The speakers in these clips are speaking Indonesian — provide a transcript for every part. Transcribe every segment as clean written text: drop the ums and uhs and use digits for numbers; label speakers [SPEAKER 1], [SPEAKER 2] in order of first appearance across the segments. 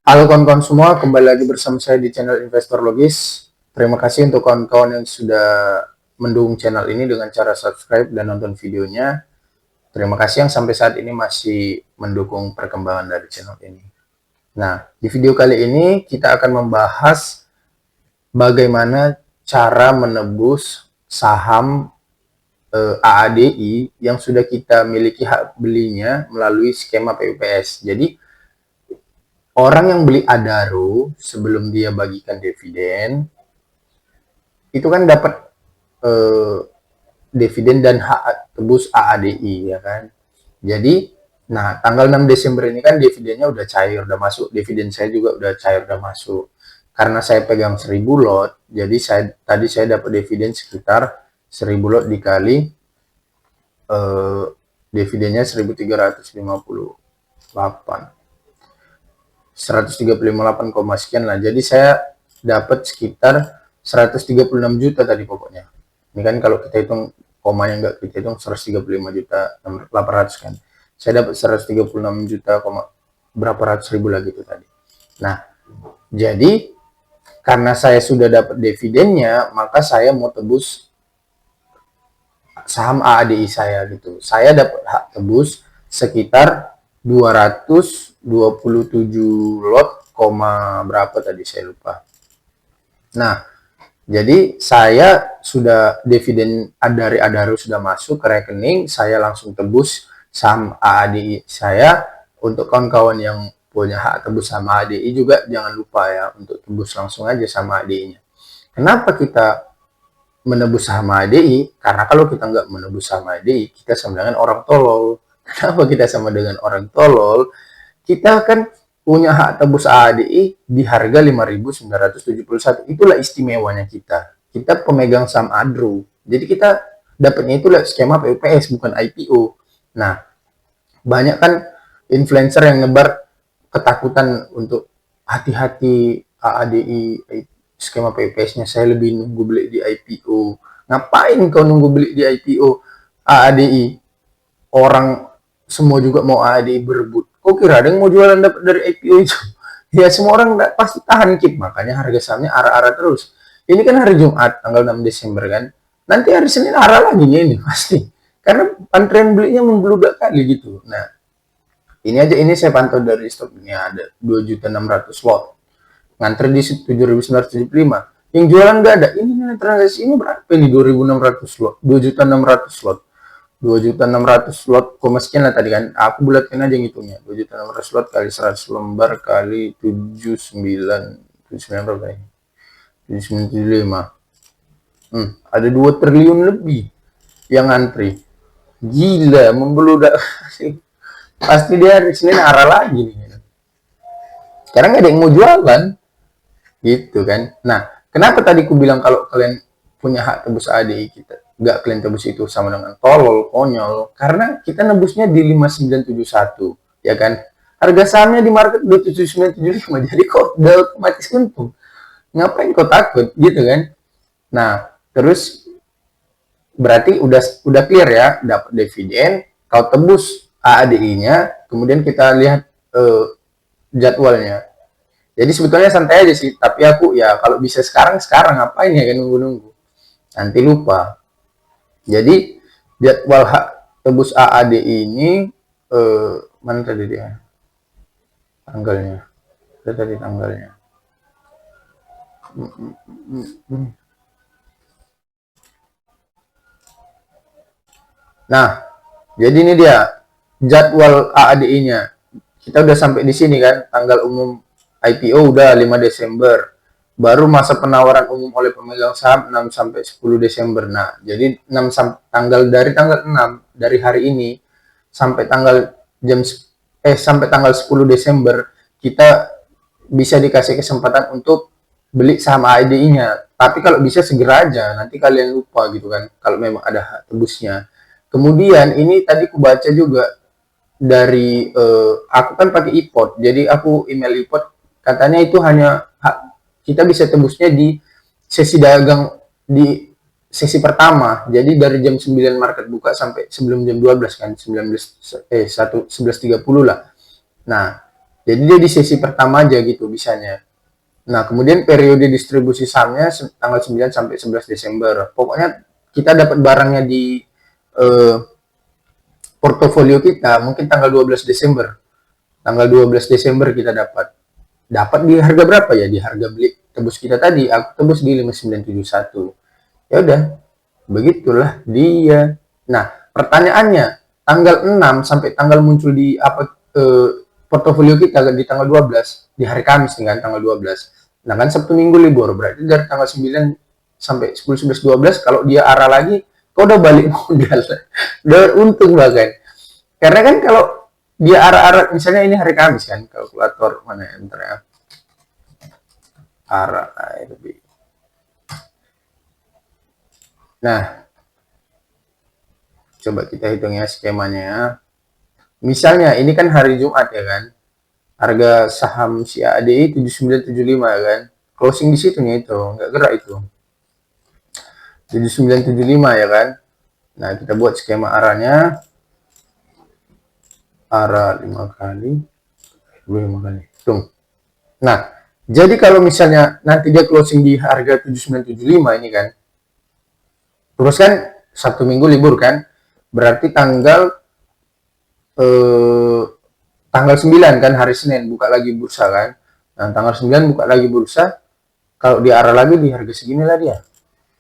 [SPEAKER 1] Halo kawan-kawan semua, kembali lagi bersama saya di channel Investor Logis. Terima kasih untuk kawan-kawan yang sudah mendukung channel ini dengan cara subscribe dan nonton videonya. Terima kasih yang sampai saat ini masih mendukung perkembangan dari channel ini. Nah, di video kali ini kita akan membahas bagaimana cara menebus saham AADI yang sudah kita miliki hak belinya melalui skema PUPS. Jadi, orang yang beli Adaro sebelum dia bagikan dividen itu kan dapat eh, dividen dan hak tebus AADI ya kan. Jadi, nah tanggal 6 Desember ini kan dividennya udah cair, udah masuk. Dividen saya juga udah cair, udah masuk. Karena saya pegang 1000 lot, jadi tadi saya dapat dividen sekitar 1000 lot dikali dividennya 1358. 138, sekian lah. Jadi saya dapat sekitar 136 juta tadi pokoknya. Ini kan kalau kita hitung komanya nggak kita hitung 135 juta 800 kan. Saya dapat 136 juta, berapa ratus ribu lagi itu tadi. Nah, jadi karena saya sudah dapat dividennya, maka saya mau tebus saham AADI saya gitu. Saya dapat hak tebus sekitar 227 lot, berapa tadi saya lupa. Nah, jadi saya sudah dividen dari Adaro sudah masuk ke rekening, saya langsung tebus saham AADI saya. Untuk kawan-kawan yang punya hak tebus sama ADI juga jangan lupa ya untuk tebus langsung aja sama ADI-nya. Kenapa kita menebus saham ADI? Karena kalau kita nggak menebus saham ADI, kita sama dengan orang tolol. Kenapa kita sama dengan orang tolol? Kita kan punya hak tebus ADI di harga 5.971. Itulah istimewanya kita. Kita pemegang saham Adro. Jadi kita dapatnya itu skema PUPS, bukan IPO. Nah, banyak kan influencer yang nebar ketakutan untuk hati-hati AADI skema PUPS-nya, saya lebih nunggu beli di IPO. Ngapain kau nunggu beli di IPO AADI? Orang semua juga mau AADI berebut. Kok kira ada yang mau jualan dapat dari IPO itu? Ya semua orang pasti tahan keep, makanya harga sahamnya arah-arah terus. Ini kan hari Jumat tanggal 6 Desember kan. Nanti hari Senin arah lagi ini pasti. Karena antrean belinya membludak kali gitu. Nah, ini aja ini saya pantau dari stoknya ada 2.600 lot. Ngantri di 7.975. Yang jualan nggak ada. Ini nilai transaksi ini berapa ini 2.600 lot? 2.600 lot. 2.600 lot, sekian lah tadi kan. Aku bulatkan aja ngitungnya. 2.600 lot kali 100 lembar kali 79 berapa ini? 7975. Ada 2 triliun lebih yang antri. Gila, membeludak. Pasti dia hari Senin arah lagi nih. Sekarang nggak ada yang mau jualan. Gitu kan. Nah, kenapa tadi aku bilang kalau kalian punya hak tebus ADI kita, nggak kalian tebus itu sama dengan tolol, konyol. Karena kita nebusnya di 5971, ya kan. Harga sahamnya di market 27975, jadi kok udah otomatis untung. Ngapain kau takut, gitu kan. Nah, terus berarti udah clear ya, dapat dividen, kau tebus AADI-nya, kemudian kita lihat jadwalnya. Jadi sebetulnya santai aja sih, tapi aku ya kalau bisa sekarang ngapain ya kan nunggu-nunggu. Nanti lupa. Jadi jadwal hak tebus AADI ini mana tadi dia? Tanggalnya. Ada tadi tanggalnya. Nah, jadi ini dia jadwal AADI-nya. Kita udah sampai di sini kan, tanggal umum IPO udah 5 Desember. Baru masa penawaran umum oleh pemegang saham 6 sampai 10 Desember. Nah, jadi dari tanggal 6 dari hari ini sampai tanggal sampai tanggal 10 Desember kita bisa dikasih kesempatan untuk beli saham ADI-nya. Tapi kalau bisa segera aja, nanti kalian lupa gitu kan kalau memang ada hak tebusnya. Kemudian ini tadi aku baca juga dari aku kan pakai iPod, jadi aku email iPod katanya itu hanya kita bisa tebusnya di sesi dagang di sesi pertama. Jadi dari jam 9 market buka sampai sebelum jam 12 kan, 11.30 lah. Nah, Jadi dia di sesi pertama aja gitu bisanya. Nah, kemudian periode distribusi sahamnya tanggal 9 sampai 11 Desember. Pokoknya kita dapat barangnya di eh, portofolio kita mungkin tanggal 12 Desember. Tanggal 12 Desember kita dapat. Dapat di harga berapa ya? Di harga beli tebus kita tadi, aku tebus di 5971. Ya udah, begitulah dia. Nah, pertanyaannya, tanggal 6 sampai tanggal muncul di portofolio kita di tanggal 12, di hari Kamis kan tanggal 12. Nah, kan Sabtu Minggu libur, berarti dari tanggal 9 sampai 10, 11, 12 kalau dia arah lagi, kau udah balik modal. Udah untung bahkan. Karena kan kalau dia arah-arah misalnya ini hari Kamis kan, kalkulator mana ya, bentar ya. Arah lebih. Nah, coba kita hitung ya skemanya. Misalnya ini kan hari Jumat ya kan. Harga saham si ADI 7975 ya kan. Closing di situnya itu, nggak gerak itu. 7975 ya kan. Nah, kita buat skema arahnya. Arah 5 kali. 5 kali. Hitung. Nah, jadi kalau misalnya nanti dia closing di harga 7975 ini kan. Terus kan Sabtu Minggu libur kan. Berarti tanggal 9 kan hari Senin buka lagi bursa kan. Nah, tanggal 9 buka lagi bursa, kalau dia arah lagi di harga segini lah dia.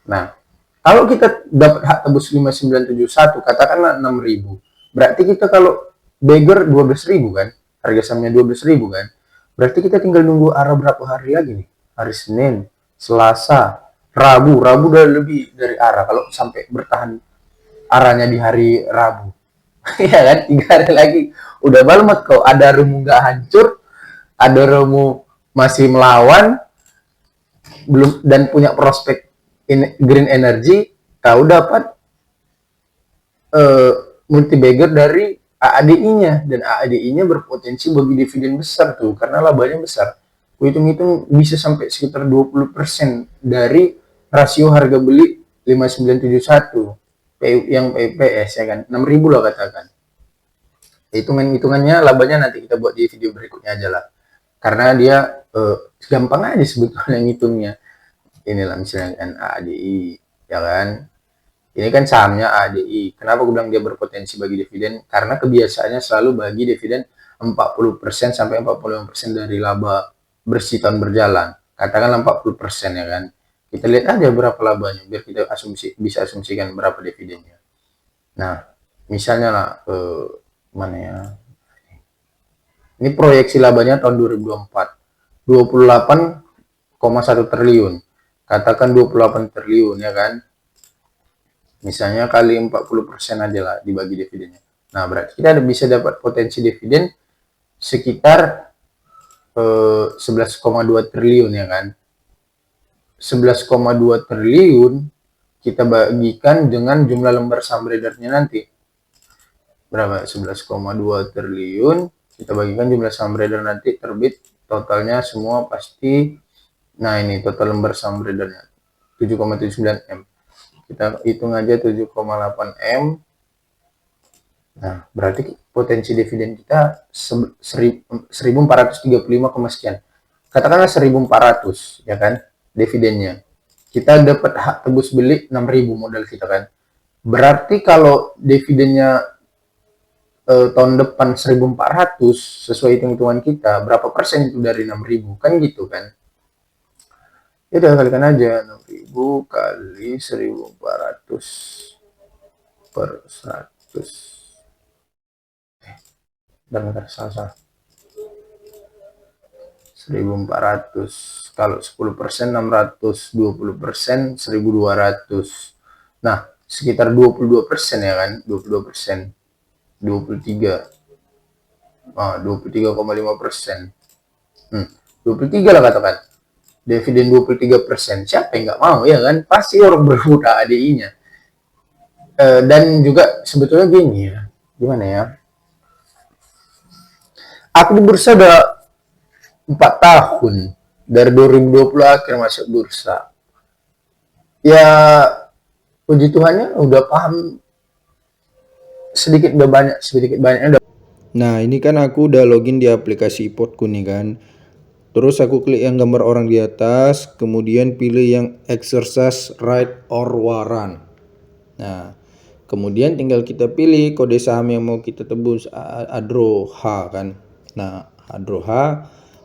[SPEAKER 1] Nah, kalau kita dapat hak tebus 5971 katakanlah 6.000. Berarti kita kalau beggar 12.000 kan, harga sahamnya 12.000 kan. Berarti kita tinggal nunggu arah berapa hari lagi nih? Hari Senin, Selasa, Rabu. Rabu udah lebih dari arah kalau sampai bertahan arahnya di hari Rabu. Iya kan, 3 hari lagi udah balmet kok. Ada rumu nggak hancur, ada rumu masih melawan, belum dan punya prospek green energy, kau dapat multi bagger dari AADI-nya, dan AADI-nya berpotensi bagi dividen besar tuh karena labanya besar. Aku hitung-hitung bisa sampai sekitar 20% dari rasio harga beli 5971 yang PPS ya kan, 6.000 lah katakan. Hitungannya labanya nanti kita buat di video berikutnya aja lah, karena dia gampang aja sebetulnya ngitungnya. Inilah misalnya kan ADI ya kan, ini kan sahamnya ADI. Kenapa gue bilang dia berpotensi bagi dividen? Karena kebiasaannya selalu bagi dividen 40% sampai 45% dari laba bersih tahun berjalan. Katakanlah 40% ya kan. Kita lihat aja berapa labanya biar kita bisa asumsikan berapa dividennya. Nah, misalnya lah mana ya? Ini proyeksi labanya tahun 2024. 28,1 triliun. Katakan 28 triliun ya kan. Misalnya kali 40% aja lah dibagi dividennya. Nah, berarti kita bisa dapat potensi dividen sekitar 11,2 triliun ya kan. 11,2 triliun kita bagikan dengan jumlah lembar saham beredarnya nanti. Berapa? 11,2 triliun kita bagikan jumlah saham beredar nanti terbit totalnya semua pasti. Nah, ini total lembar saham beredarnya 7,79 M. Kita hitung aja 7,8 M. Nah, berarti potensi dividen kita 1435, sekian. Katakanlah 1400 ya kan dividennya. Kita dapat hak tebus beli 6.000 modal kita kan. Berarti kalau dividennya tahun depan 1400 sesuai hitung-hitungan kita, berapa persen itu dari 6.000 kan gitu kan. Ya udah kalikan aja 6.000 kali 1.400 per 100. Bentar, salah. 1.400 kalau 10% 600, 20% 1.200. Nah, sekitar 22% ya kan, 22%. 23. 23,5%. 23 lah katakan. Dividen 23%. Siapa yang nggak mau ya kan? Pasti orang berebut ADI-nya. Dan juga sebetulnya gini ya. Gimana ya? Aku di bursa udah 4 tahun. Dari 2020 akhir masuk bursa. Ya, puji Tuhannya udah paham sedikit banyaknya udah.
[SPEAKER 2] Nah, ini kan aku udah login di aplikasi ipotku nih kan. Terus aku klik yang gambar orang di atas, kemudian pilih yang exercise right or warrant. Nah, kemudian tinggal kita pilih kode saham yang mau kita tebus, Adro H kan. Nah, Adro H.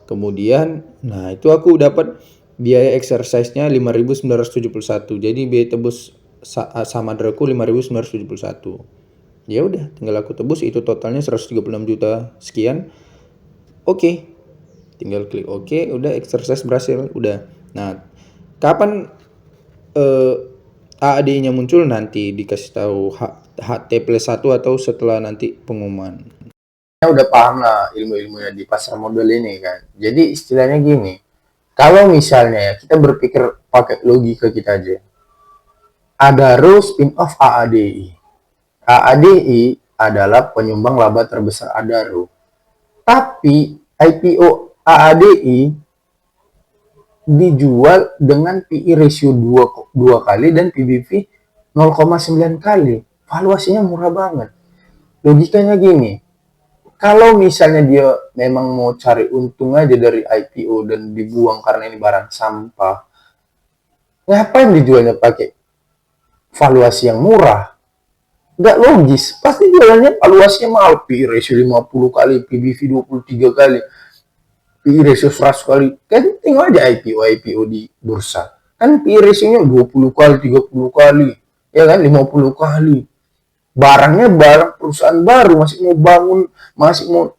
[SPEAKER 2] Kemudian, nah itu aku dapat biaya exercise-nya 5.971. Jadi biaya tebus saham Adroku 5.971. Ya udah, tinggal aku tebus, itu totalnya 136 juta sekian. Oke. Tinggal klik oke, udah exercise berhasil, udah. Nah, kapan AAD-nya muncul? Nanti dikasih tahu HT+1 atau setelah nanti pengumuman.
[SPEAKER 1] Saya udah paham lah ilmu-ilmunya di pasar modal ini kan. Jadi istilahnya gini, kalau misalnya ya kita berpikir pakai logika kita aja. Adaro spin-off AADI. AADI adalah penyumbang laba terbesar Adaro. Tapi IPO AADI dijual dengan PE ratio 2 kali dan PBV 0,9 kali. Valuasinya murah banget. Logikanya gini, kalau misalnya dia memang mau cari untung aja dari IPO dan dibuang karena ini barang sampah, ngapain dijualnya pakai valuasi yang murah? Nggak logis. Pasti jualannya valuasinya mahal. PE ratio 50 kali, PBV 23 kali, PE ratio 100 kali. Kan tinggal aja IPO di bursa. Kan PE ratio-nya 20 kali, 30 kali. Ya kan, 50 kali. Barangnya barang perusahaan baru, masih mau bangun, masih mau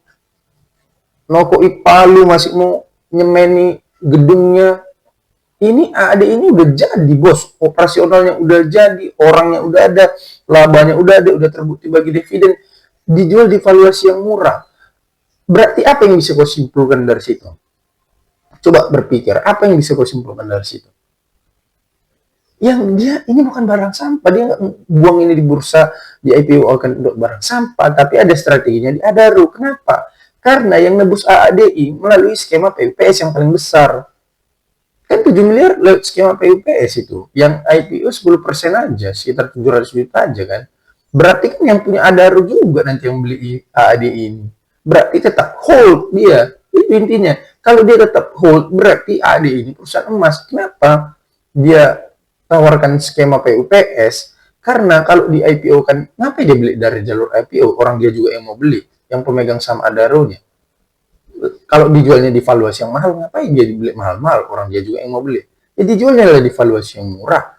[SPEAKER 1] nokoi palu, masih mau nyemeni gedungnya. Ini AD ini udah jadi, bos. Operasionalnya udah jadi, orangnya udah ada, labanya udah terbukti bagi dividen. Dijual di valuasi yang murah. Berarti apa yang bisa kau simpulkan dari situ? Coba berpikir, apa yang bisa kau simpulkan dari situ? Yang dia ini bukan barang sampah, dia nggak buang ini di bursa, di IPO akan untuk barang sampah, tapi ada strateginya di Adaro. Kenapa? Karena yang nebus AADI melalui skema PUPS yang paling besar. Kan 7 miliar lewat skema PUPS itu. Yang IPO 10% aja, sekitar 700 juta aja kan. Berarti kan yang punya Adaro juga nanti yang beli AADI ini. Berarti tetap hold dia. Itu intinya. Kalau dia tetap hold, berarti AADI ini perusahaan emas. Kenapa? Dia tawarkan skema PUPS, karena kalau di IPO kan, ngapain dia beli dari jalur IPO? Orang dia juga yang mau beli, yang pemegang saham Adaro-nya. Kalau dijualnya di valuasi yang mahal, ngapain dia dibeli mahal-mahal? Orang dia juga yang mau beli. Ya dijualnya lah di valuasi yang murah.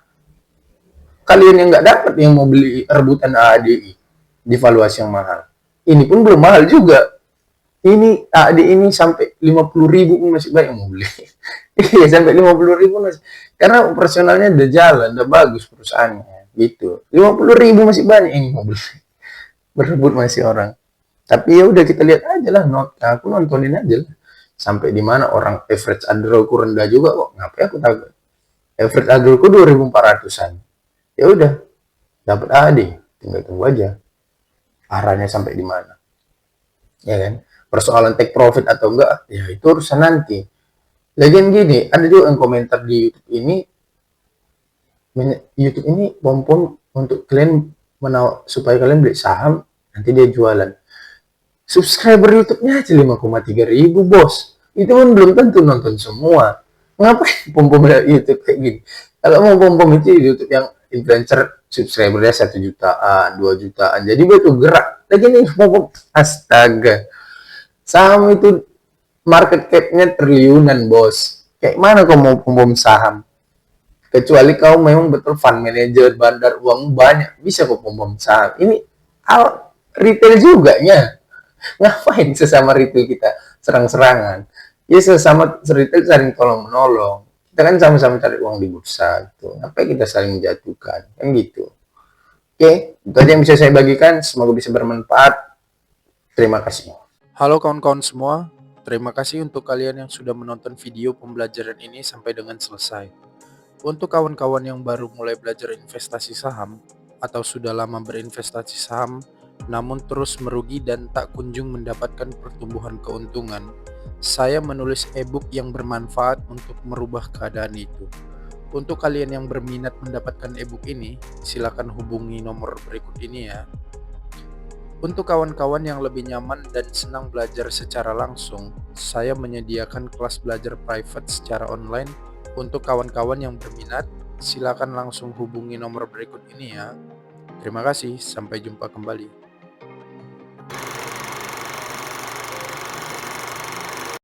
[SPEAKER 1] Kalian yang nggak dapat yang mau beli rebutan AADI di valuasi yang mahal. Ini pun belum mahal juga. Ini AADI ini sampai 50.000 pun masih banyak yang mau beli. Iya, sampai 50.000 masih. Karena operasionalnya udah jalan, udah bagus perusahaannya. Gitu. 50.000 masih banyak yang mau beli. Berebut masih orang. Tapi ya udah kita lihat aja lah, aku nontonin aja lah. Sampai di mana orang average Adroku rendah juga kok. Ngapain aku takut? Average Adroku 2.400-an. Ya udah, dapat AD, tinggal tunggu aja arahnya sampai di mana. Ya kan? Persoalan take profit atau enggak, ya itu urusan nanti. Lagian gini, ada juga yang komentar di YouTube ini pom-pom untuk kalian supaya kalian beli saham, nanti dia jualan. Subscriber YouTube-nya aja 5,3 ribu, bos. Itu pun belum tentu nonton semua. Ngapain pom-pom YouTube kayak gini? Kalau mau pom-pom itu YouTube yang influencer subscribernya 1 jutaan, 2 jutaan. Jadi gue tuh gerak. Lagi nih pom-pom, astaga. Saham itu market cap-nya triliunan, bos. Kayak mana kau mau pom-pom saham? Kecuali kau memang betul fund manager, bandar uang banyak, bisa kau pom-pom saham. Ini retail juga nya. Ngapain sesama retail kita serang-serangan? Ya sesama retail saling tolong-menolong. Kita kan sama-sama cari uang di bursa gitu. Ngapain kita saling menjatuhkan? Kan gitu. Oke, itu aja yang bisa saya bagikan. Semoga bisa bermanfaat. Terima kasih.
[SPEAKER 3] Halo kawan-kawan semua, terima kasih untuk kalian yang sudah menonton video pembelajaran ini sampai dengan selesai. Untuk kawan-kawan yang baru mulai belajar investasi saham atau sudah lama berinvestasi saham namun terus merugi dan tak kunjung mendapatkan pertumbuhan keuntungan, saya menulis e-book yang bermanfaat untuk merubah keadaan itu. Untuk kalian yang berminat mendapatkan e-book ini, silakan hubungi nomor berikut ini ya. Untuk kawan-kawan yang lebih nyaman dan senang belajar secara langsung, saya menyediakan kelas belajar private secara online. Untuk kawan-kawan yang berminat, silakan langsung hubungi nomor berikut ini ya. Terima kasih, sampai jumpa kembali.